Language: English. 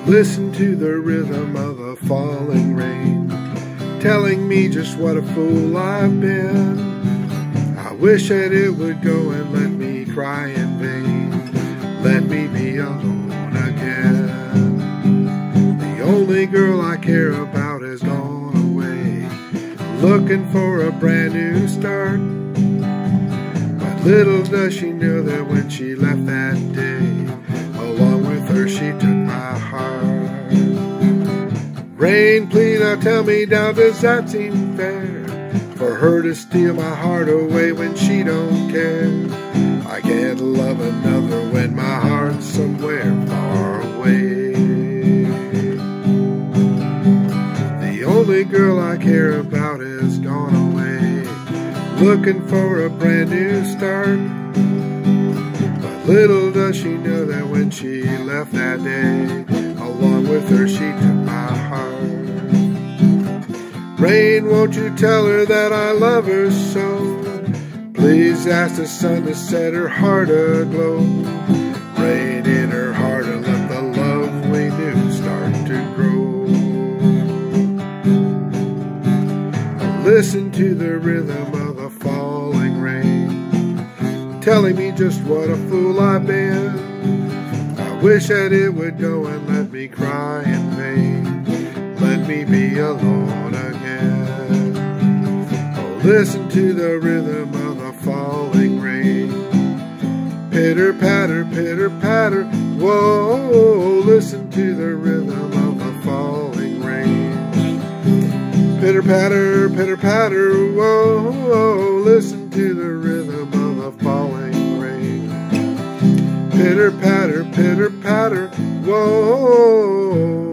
Listen to the rhythm of the falling rain, telling me just what a fool I've been. I wish that it would go and let me cry in vain, let me be alone again. The only girl I care about has gone away, looking for a brand new start. But little does she know that when she left that day, along with her she took my heart. Rain, please now tell me, now does that seem fair, for her to steal my heart away when she don't care? I can't love another when my heart's somewhere far away. The only girl I care about has gone away, looking for a brand new start. But little does she know that when she left that day, along with her she took my heart. Rain, won't you tell her that I love her so? Please ask the sun to set her heart aglow. Rain in her heart and let the love we knew start to grow. Listen to the rhythm of the falling rain, telling me just what a fool I've been. I wish that it would go and let me cry in vain, let me be alone again. Oh, listen to the rhythm of the falling rain, pitter patter, whoa. Listen to the rhythm of the falling rain, pitter patter, whoa. Listen to the rhythm of the falling rain, pitter patter, whoa.